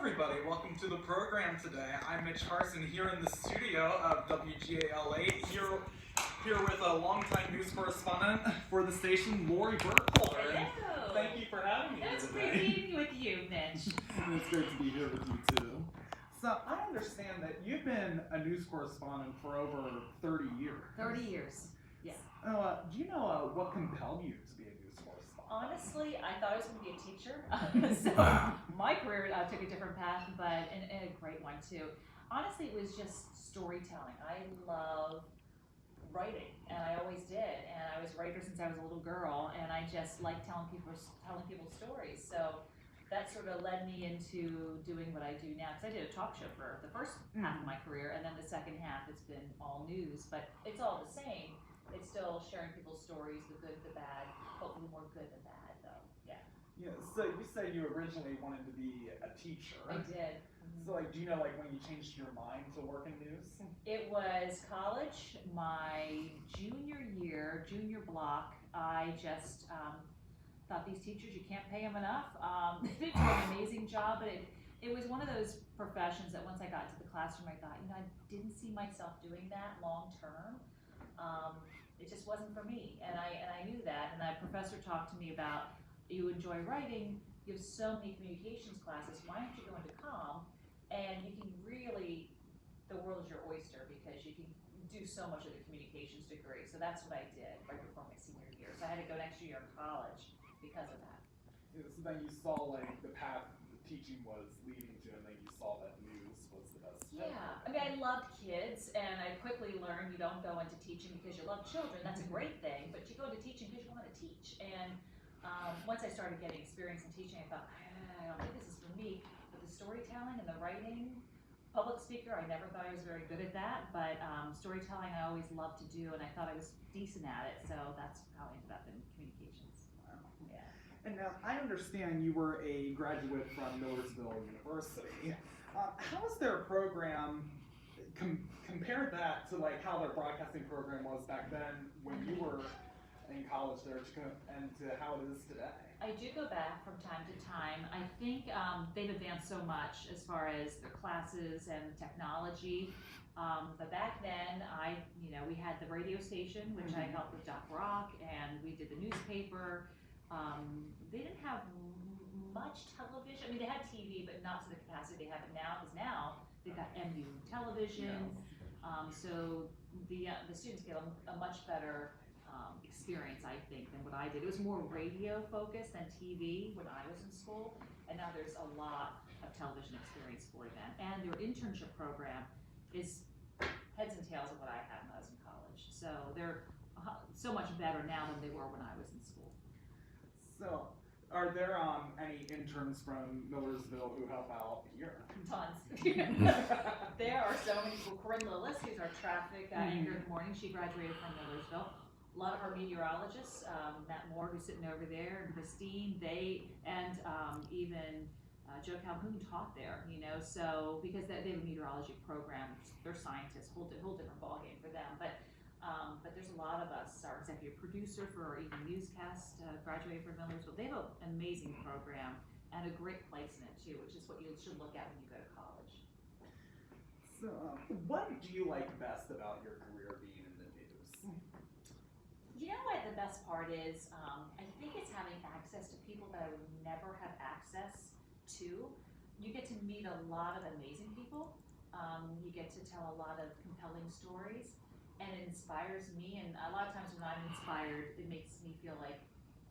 everybody. Welcome to the program today. I'm Mitch Carson here in the studio of WGAL8, here with a longtime news correspondent for the station, Lori Burkholder. Hello. Thank you for having me It's today. great being with you, Mitch. It's great to be here with you too. So I understand that you've been a news correspondent for over 30 years. 30 years, yeah. Do you know what compelled you to be a news correspondent? Honestly, I thought I was going to be a teacher, so my career took a different path, but and a great one too. Honestly, it was just storytelling. I love writing, and I always did. And I was a writer since I was a little girl, and I just like telling people stories. So that sort of led me into doing what I do now. Because I did a talk show for the first half of my career, and then the second half it's been all news. But it's all the same. It's still sharing people's stories, the good, the bad. Hopefully more good than bad, though. Yeah. Yeah. So you said you originally wanted to be a teacher. I did. So do you know when you changed your mind to work in news? It was college, my junior junior block. I just thought these teachers, you can't pay them enough. They do an amazing job, but it was one of those professions that once I got into the classroom, I thought, I didn't see myself doing that long term. It just wasn't for me, and I knew that. And that professor talked to me about, you enjoy writing, you have so many communications classes, why don't you go into comm? And you can really, the world is your oyster because you can do so much of the communications degree. So that's what I did right before my senior year. So I had to go an extra year in college because of that. Yeah, so then you saw the path the teaching was leading to, and then you saw that news was the best. Yeah, I mean, I loved kids, and I quickly learned you don't go into teaching because you love children. That's a great thing, but you go into teaching because you want to teach. And once I started getting experience in teaching, I thought, I don't think this is for me. But the storytelling and the writing, public speaker, I never thought I was very good at that, but storytelling I always loved to do, and I thought I was decent at it, so that's how I ended up in communications. Wow. Yeah. And now I understand you were a graduate from Millersville University. How was their program compared that to how their broadcasting program was back then when you were in college there and to how it is today? I do go back from time to time. I think they've advanced so much as far as their classes and technology. But back then, we had the radio station, which I helped with Doc Rock, and we did the newspaper. They didn't have much television. I mean, they had TV, but not to the capacity they have it now. Because now they've got MU television, so the students get a much better experience, I think, than what I did. It was more radio focused than TV when I was in school, and now there's a lot of television experience for them. And their internship program is heads and tails of what I had when I was in college. So they're so much better now than they were when I was in school. So, are there any interns from Millersville who help out here? Tons. There are so many people. Corinne Lillis, who's our traffic anchor in the morning, she graduated from Millersville. A lot of our meteorologists, Matt Moore, who's sitting over there, and Christine, even Joe Calhoun taught there, so because they have a meteorology program, they're scientists, whole different ballgame for them. But there's a lot of us. Our executive producer for our evening newscast graduated from Millersville. They have an amazing program and a great place in it too, which is what you should look at when you go to college. So, what do you like best about your career being in the news? You know what the best part is? I think it's having access to people that I would never have access to. You get to meet a lot of amazing people. You get to tell a lot of compelling stories, and it inspires me. And a lot of times when I'm inspired, it makes me feel like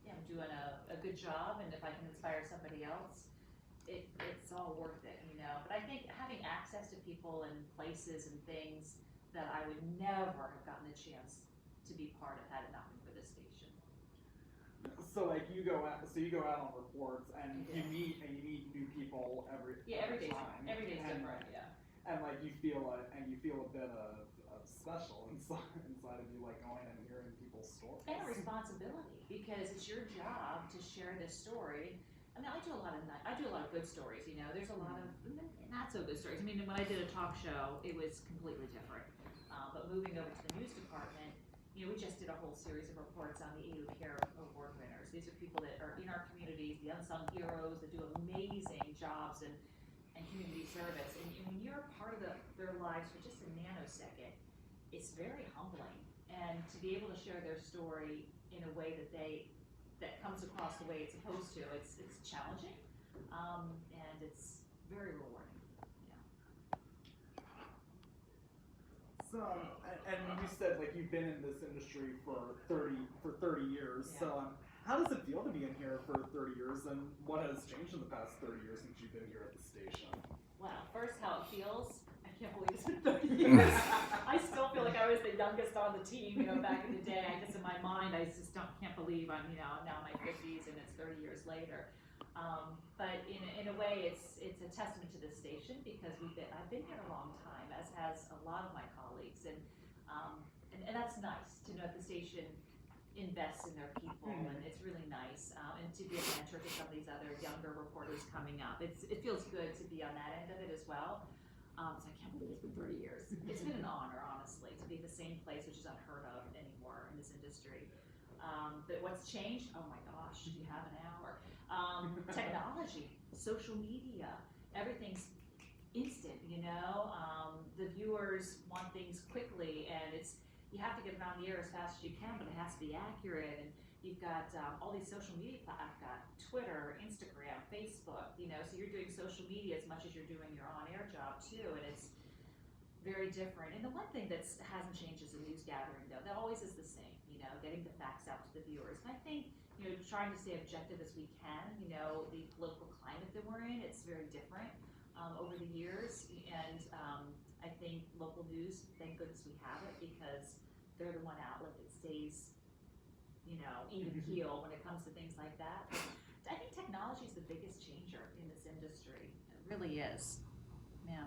I'm doing a good job, and if I can inspire somebody else, it's all worth it, But I think having access to people and places and things that I would never have gotten a chance to be part of had it not been for this station. So you go out on reports and you meet new people every time. Every day's different, yeah. And you feel a bit of special inside of you, going and hearing people's stories. And a responsibility, because it's your job to share this story. I mean, I do a lot of good stories. There's a lot of not so good stories. I mean, when I did a talk show, it was completely different. But moving over to the news department, we just did a whole series of reports on the AU Care Award winners. These are people that are in our communities, the unsung heroes that do amazing jobs and community service, and when you're a part of their lives for just a nanosecond, it's very humbling. And to be able to share their story in a way that comes across the way it's supposed to, it's challenging, and it's very rewarding. So, and you said like you've been in this industry for 30 years. Yeah. So, how does it feel to be in here for 30 years, and what has changed in the past 30 years since you've been here at the station? Wow, first how it feels. I can't believe it's been 30 years. I still feel like I was the youngest on the team, back in the day. I guess in my mind, I just can't believe I'm, now in my 50s and it's 30 years later. But in a way, it's a testament to this station because I've been here a long time, as has a lot of my colleagues, and that's nice to know that the station invests in their people, and it's really nice, and to be a mentor to some of these other younger reporters coming up. It feels good to be on that end of it as well. So I can't believe it's been 30 years. It's been an honor, honestly, to be in the same place, which is unheard of anymore in this industry. But what's changed? Oh my gosh, do you have an hour? Technology, social media, everything's instant, the viewers want things quickly, and you have to get around the air as fast as you can, but it has to be accurate. And you've got all these social media I've got Twitter, Instagram, Facebook, so you're doing social media as much as you're doing your on-air job too, and it's very different. And the one thing that hasn't changed is the news gathering, though. That always is the same, getting the facts out to the viewers. And I think, trying to stay objective as we can, the political climate that we're in, it's very different over the years. And I think local news, thank goodness we have it, because they're the one outlet that stays, even keel when it comes to things like that. But I think technology is the biggest changer in this industry. It really is. Yeah.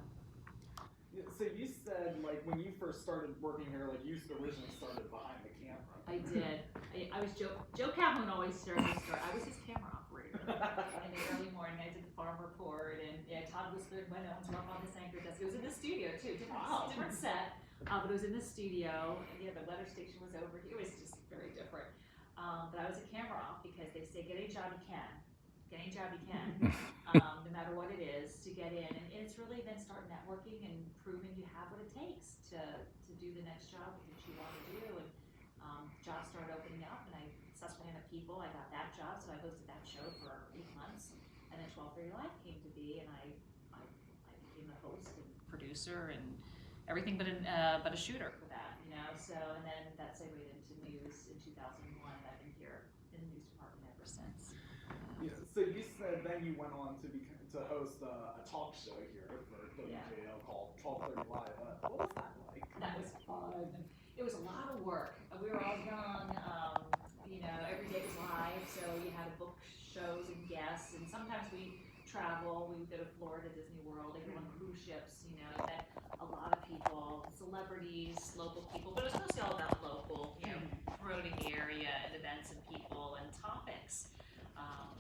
So you said, like, when you first started working here, like, you originally started behind the camera. I did. I was Joe Calhoun always started. I was his camera operator in the early morning. I did the farm report, and Todd Whistler went on to up on this anchor desk. It was in the studio too, different set, but it was in the studio. And, the weather station was over here. It was just very different. But I was a camera op because they say get any job you can. Get any job you can, no matter what it is, to get in. And it's really then start networking and proving you have what it takes to do the next job that you want to do. And jobs started opening up, and Susquehanna People, I got that job, so I hosted that show for 8 months. And then 12:30 Live came to be, and I became a host and producer and everything but a shooter for that, So, and then that segued into news in 2001. I've been here in the news department ever since. Yeah. So you said then you went on to host a talk show here for WJL called 12:30 Live. What was that like? That was fun. It was a lot of work. We were all young. Every day was live, so you had to book shows and guests, and sometimes we travel. We would go to Florida, Disney World. They go on cruise ships. You had a lot of people, celebrities, local people, but it was mostly all about local, promoting the area and events and people and topics.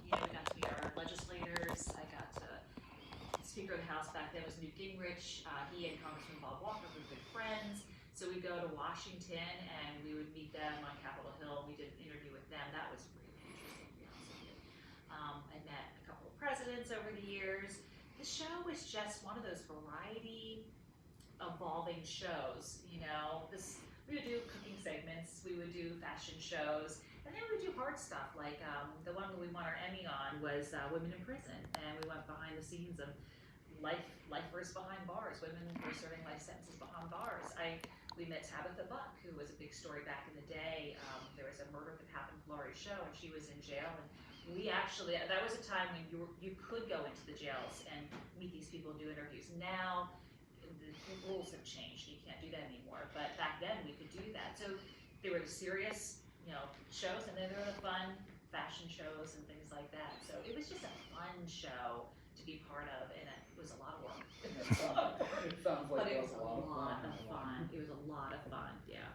We got to meet our legislators. I got to Speaker of the House back then was Newt Gingrich. He and Congressman Bob Walker were good friends. So we'd go to Washington and we would meet them on Capitol Hill. We did an interview with them. That was really interesting, to be honest with you. I met a couple of presidents over the years. The show was just one of those variety, evolving shows. We would do cooking segments. We would do fashion shows. And then we would do hard stuff, like the one that we won our Emmy on was Women in Prison. And we went behind the scenes of lifers behind bars. Women were serving life sentences behind bars. We met Tabitha Buck, who was a big story back in the day. There was a murder that happened in Laurie's show, and she was in jail. And we actually, that was a time when you could go into the jails and meet these people and do interviews. Now, the rules have changed. You can't do that anymore. But back then, we could do that. So there were the serious, shows, and then there were the fun fashion shows and things like that. So it was just a fun show to be part of, and it was a lot of work. It sounds like but it was a lot of fun. It was a lot of fun, yeah.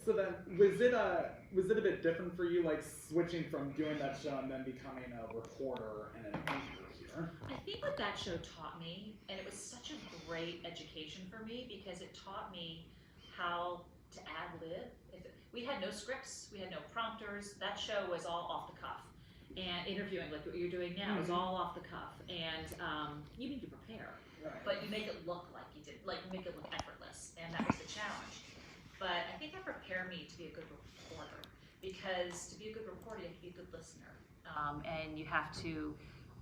So then, was it a bit different for you, like switching from doing that show and then becoming a reporter and an anchor here? I think what that show taught me, and it was such a great education for me because it taught me how to ad lib. We had no scripts, we had no prompters. That show was all off the cuff. and interviewing like what you're doing now is all off the cuff, and you need to prepare, but you make it look like you did, like make it look effortless, and that was the challenge. But I think that prepared me to be a good reporter, because to be a good reporter, you have to be a good listener, and you have to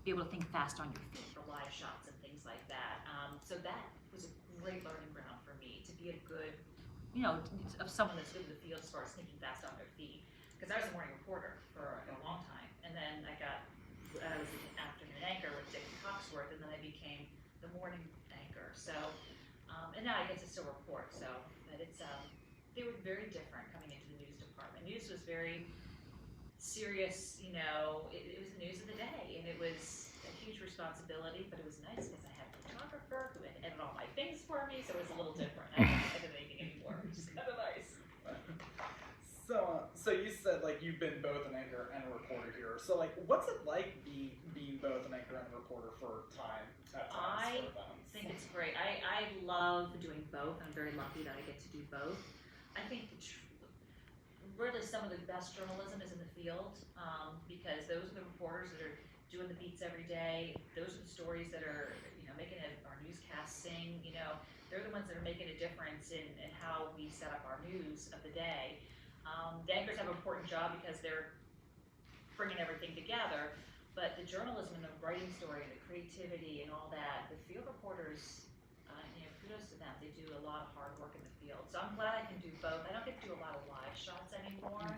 be able to think fast on your feet for live shots and things like that. So that was a great learning ground for me to be a good, of someone that's good in the field as far as thinking fast on their feet. Because I was a morning reporter for a long time, and then I was an afternoon anchor with Dick Coxworth, and then I became the morning anchor. So, and now I get to still report. So, but they were very different coming into the news department. News was very serious, it was the news of the day, and it was a huge responsibility, but it was nice because I had a photographer who had edited all my things for me, so it was a little different. I don't edit anything anymore, which is kind of nice. So you said like you've been both an anchor and a reporter here. So like, what's it like being both an anchor and a reporter for time at times for events? I think it's great. I love doing both. I'm very lucky that I get to do both. I think really some of the best journalism is in the field, because those are the reporters that are doing the beats every day. Those are the stories that are making our newscasts sing. They're the ones that are making a difference in how we set up our news of the day. The anchors have an important job because they're bringing everything together, but the journalism and the writing story and the creativity and all that, the field reporters, kudos to them. They do a lot of hard work in the field. So I'm glad I can do both. I don't get to do a lot of live shots anymore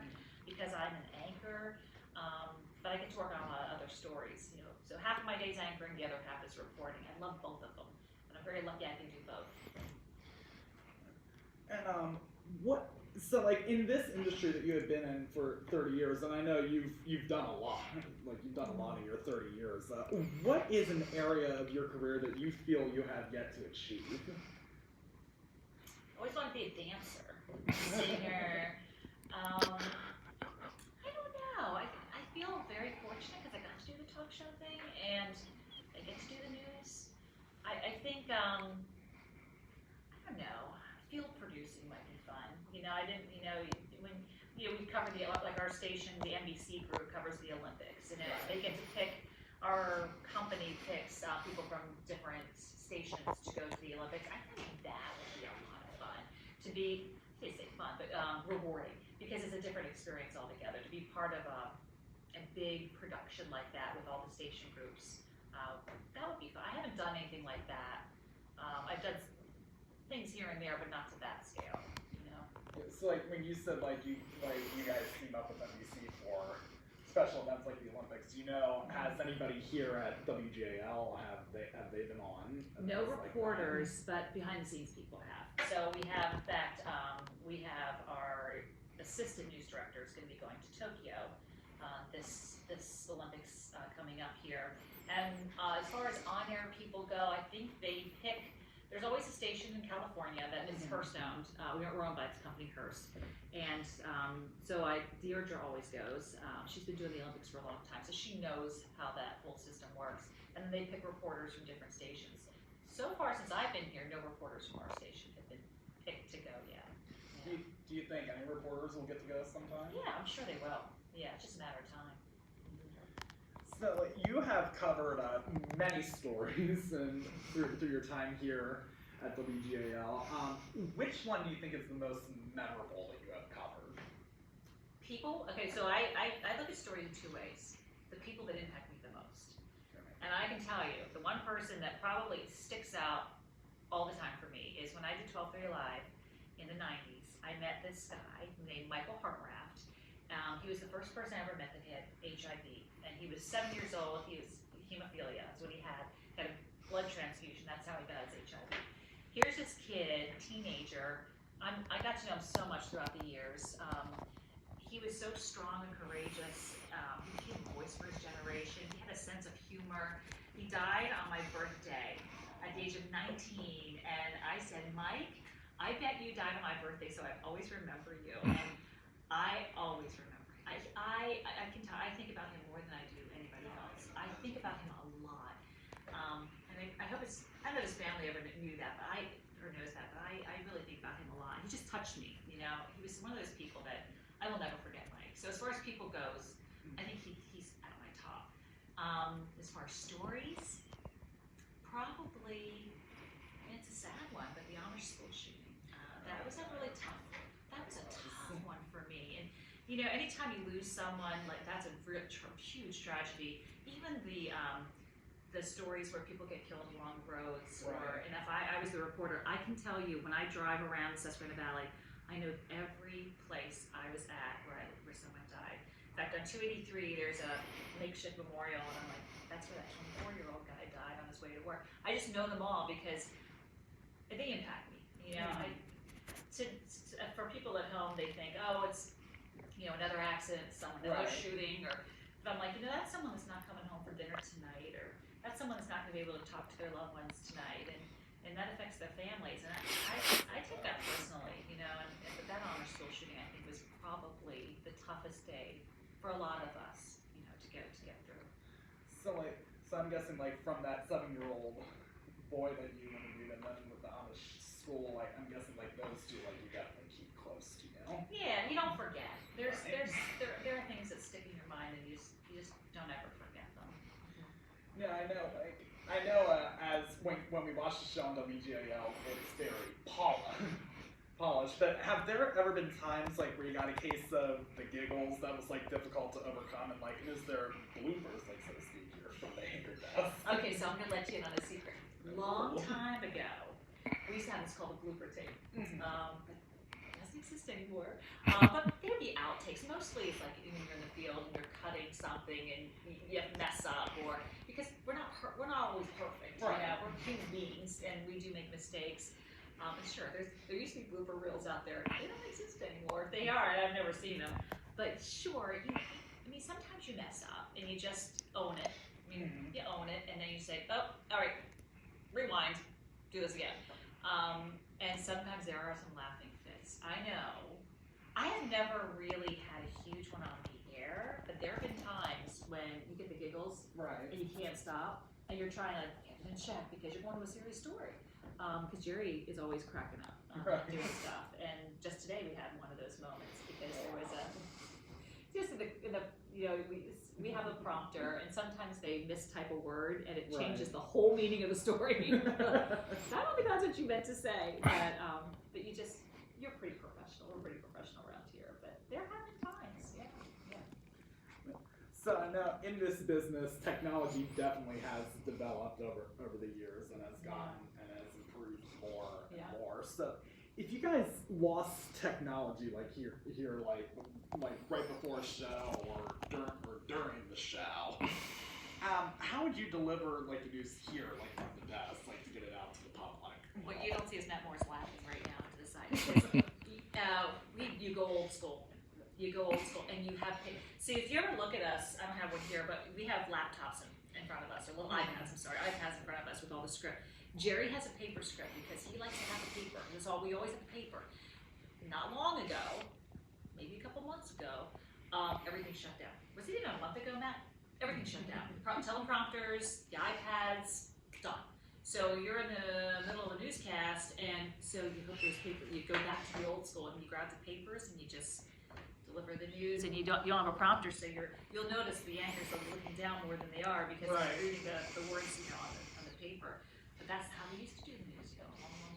because I'm an anchor, but I get to work on a lot of other stories. So half of my day's anchoring, the other half is reporting. I love both of them, and I'm very lucky I can do both. And so like in this industry that you have been in for 30 years, and I know you've done a lot, like you've done a lot in your 30 years, what is an area of your career that you feel you have yet to achieve? I always want to be a dancer, singer. I don't know. I feel very fortunate because I got to do the talk show thing, and I get to do the news. I think, I don't know, field producing might be fun. I didn't, when, we cover like our station, the NBC group covers the Olympics, and they get to pick, our company picks people from different stations to go to the Olympics. I think that would be a lot of fun, to be, I say fun, but rewarding, because it's a different experience altogether, to be part of a big production like that with all the station groups. That would be fun. I haven't done anything like that. I've done things here and there, but not to that scale. So like when you said like you guys team up with NBC for special events like the Olympics, has anybody here at WGAL have they been on? No reporters, but behind the scenes people have. So we have, in fact, we have our assistant news director is going to be going to Tokyo this Olympics coming up here. And as far as on-air people go, I think they pick. There's always a station in California that is Hearst owned. We're owned by this company, Hearst. And so Deirdre always goes. She's been doing the Olympics for a long time, so she knows how that whole system works. And then they pick reporters from different stations. So far since I've been here, no reporters from our station have been picked to go yet. Yeah. Do you think any reporters will get to go sometime? Yeah, I'm sure they will. Yeah, it's just a matter of time. So you have covered many stories and through your time here at WGAL. Which one do you think is the most memorable that you have covered? People? Okay, so I look at stories in two ways. The people that impact me the most. And I can tell you, the one person that probably sticks out all the time for me is when I did 12:30 Live in the 90s. I met this guy named Michael Hartraft. He was the first person I ever met that had HIV. And he was 7 years old. He was hemophilia. That's what he had. Had a blood transfusion. That's how he got his HIV. Here's this kid, teenager. I got to know him so much throughout the years. He was so strong and courageous. He had a voice for his generation. He had a sense of humor. He died on my birthday at the age of 19. And I said, Mike, I bet you died on my birthday, so I always remember you. And I always remember. I can tell. I think about him more than I do anybody else. I think about him a lot, and I hope I know his family ever knew that, but I really think about him a lot. He just touched me. He was one of those people that I will never forget, Mike. So as far as people goes, I think he's at my As far as stories, probably, it's a sad one, but the Amish school shooting. That was a really tough. That was a tough one for me. And you know, anytime you lose someone, like that's a real huge tragedy. Even the stories where people get killed along roads, or and if I was the reporter, I can tell you when I drive around the Susquehanna Valley, I know every place I was at where someone died. In fact, on 283, there's a makeshift memorial, and I'm like, that's where that 24-year-old guy died on his way to work. I just know them all because they impact me. You know, for people at home, they think, oh, it's another accident, another shooting, or. But I'm like, that's someone that's not coming home for dinner tonight, or that's someone that's not going to be able to talk to their loved ones tonight, and that affects their families. And I take that personally, but that honor school shooting, I think, was probably the toughest day for a lot of us, to get through. So I'm guessing from that 7-year-old boy that you interviewed, and then with the Amish school, I'm guessing those two, you got to keep close to, Yeah, you don't forget. There are things that stick in your mind, and you just don't ever forget them. Yeah, I know. As when we watch the show on WGAL, it's very polished. But have there ever been times where you got a case of the giggles that was difficult to overcome, and is there bloopers, so to speak, here from the anger death? Okay, so I'm gonna let you in on a secret. Long time ago, we used to have this called a blooper tape. But it doesn't exist anymore. But there'd be outtakes. Mostly it's when you're in the field and you're cutting something and you mess up, or because we're not always perfect. Right. We're human beings and we do make mistakes. And sure, there used to be blooper reels out there. They don't exist anymore. If they are, I've never seen them. But sure, sometimes you mess up and you just own it. You own it, and then you say, oh, all right, rewind, do this again. And sometimes there are some laughing fits. I know. I have never really had a huge one on the air, but there have been times when you get the giggles, and you can't stop, and you're trying to get it in check because you're going to a serious story. Because Jerry is always cracking up doing stuff, and just today we had one of those moments because there was we have a prompter, and sometimes they mistype a word and it changes the whole meaning of the story. I don't think that's what you meant to say, but you're pretty professional. We're pretty professional around here, but there have been times, yeah. So now in this business, technology definitely has developed over the years and has gotten and has improved more and more. So if you guys lost technology here right before a show or during the show, how would you deliver the news here from the desk to get it out to the public? What you don't see is Matt Moore's laughing right now to the side. You go old school. And you have. See, if you ever look at us, I don't have one here, but we have laptops in front of us, or little iPads. iPads in front of us with all the script. Jerry has a paper script because he likes to have the paper. We always have the paper. Not long ago, maybe a couple months ago, everything shut down. Was it even a month ago, Matt? Everything shut down. Teleprompters, the iPads, done. So you're in the middle of a newscast, and so you hook those paper. You go back to the old school, and you grab the papers, and you just deliver the news, and you don't have a prompter, so you'll notice the anchors are looking down more than they are because they're reading the words on the paper. But that's how we used to do the news a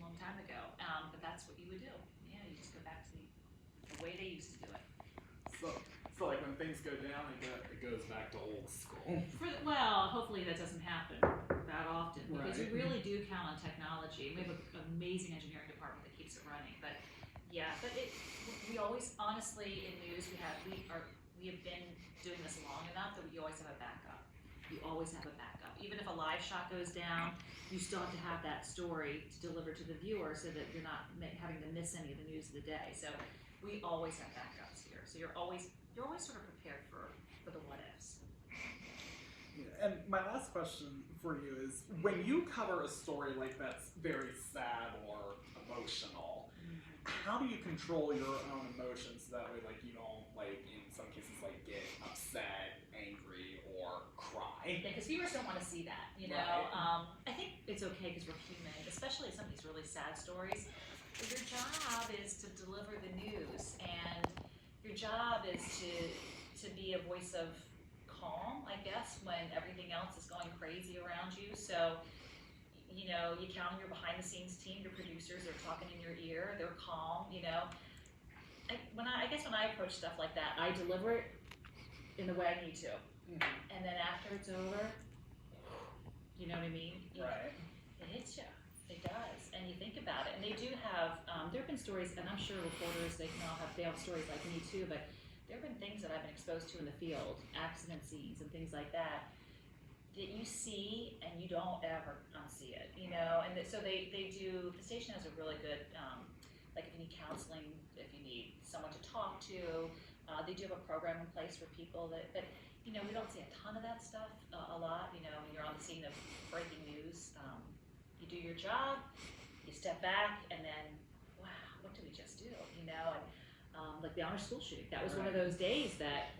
long time ago. But that's what you would do. Yeah, you just go back to the way they used to do it. So when things go down, it goes back to old school. Hopefully that doesn't happen that often because we really do count on technology. We have an amazing engineering department that keeps it running. But we always, honestly, in news, we have been doing this long enough that we always have a backup. You always have a backup. Even if a live shot goes down, you still have to have that story to deliver to the viewer so that you're not having to miss any of the news of the day. So we always have backups here. So you're always sort of prepared for the what ifs. Yeah, and my last question for you is, when you cover a story that's very sad or emotional, how do you control your own emotions so that way you don't in some cases get upset, angry, or cry? Yeah, because viewers don't want to see that, you know. I think it's okay because we're human, especially some of these really sad stories. Your job is to deliver the news, and your job is to be a voice of calm, I guess, when everything else is going crazy around you. So, you know, you count on your behind the scenes team, your producers are talking in your ear, they're calm, you know. I guess when I approach stuff like that, I deliver it in the way I need to. And then after it's over, you know what I mean? Right. It hits you. It does. And you think about it. And they do have, there have been stories, and I'm sure reporters, they have stories like me too, but there have been things that I've been exposed to in the field, accident scenes and things like that you see and you don't ever unsee it, you know? And so they do, the station has a really good, like if you need counseling, if you need someone to talk to, they do have a program in place for people but you know, we don't see a ton of that stuff a lot, you know, when you're on the scene of breaking news. You do your job, you step back, and then, wow, what did we just do, you know? And like the honor school shooting, that was one of those days that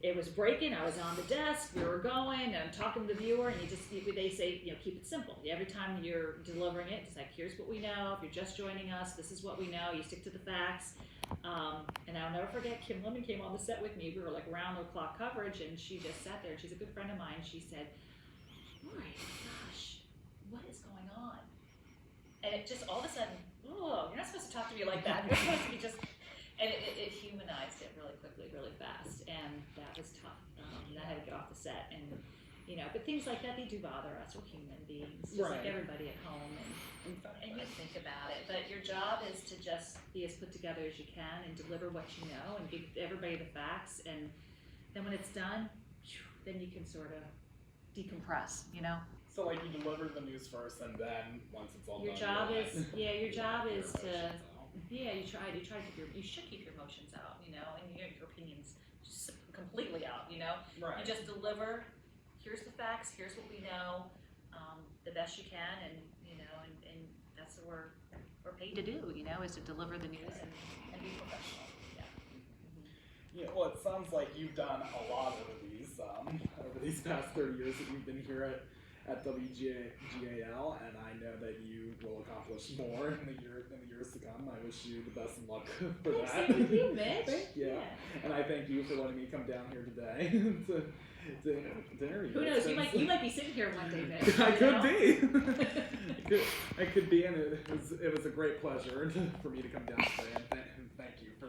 it was breaking, I was on the desk, we were going, and I'm talking to the viewer, and they say, you know, keep it simple. Every time you're delivering it, it's like, here's what we know, if you're just joining us, this is what we know, you stick to the facts. And I'll never forget, Kim Lemon came on the set with me, we were like round the clock coverage, and she just sat there, and she's a good friend of mine, she said, Lori, gosh, what is going on? And it just, all of a sudden, oh, you're not supposed to talk to me like that, you're supposed to be just, and it humanized it really quickly, really fast, and that was tough. And I had to get off the set, and you know, but things like that, they do bother us. We're human beings, just like everybody at home, and you think about it. But your job is to just be as put together as you can and deliver what you know and give everybody the facts. And then when it's done, then you can sort of decompress, you know. So like you deliver the news first, and then once it's all your done, job is your job is to. Yeah, you should keep your emotions out, you know, and your opinions just completely out, you know. Right. You just deliver, here's the facts, here's what we know, the best you can, and you know, and that's what we're paid to do, you know, is to deliver the news and be professional. Yeah. Yeah. Well, it sounds like you've done a lot over these past 30 years that you've been here at WGAL, and I know that you will accomplish more in the years to come. I wish you the best of luck for that. Same with you, Mitch. Thank you. Yeah. And I thank you for letting me come down here today to interview. Who knows? You might be sitting here one day, Mitch. I could be. I could be, and it was a great pleasure for me to come down today. And thank you for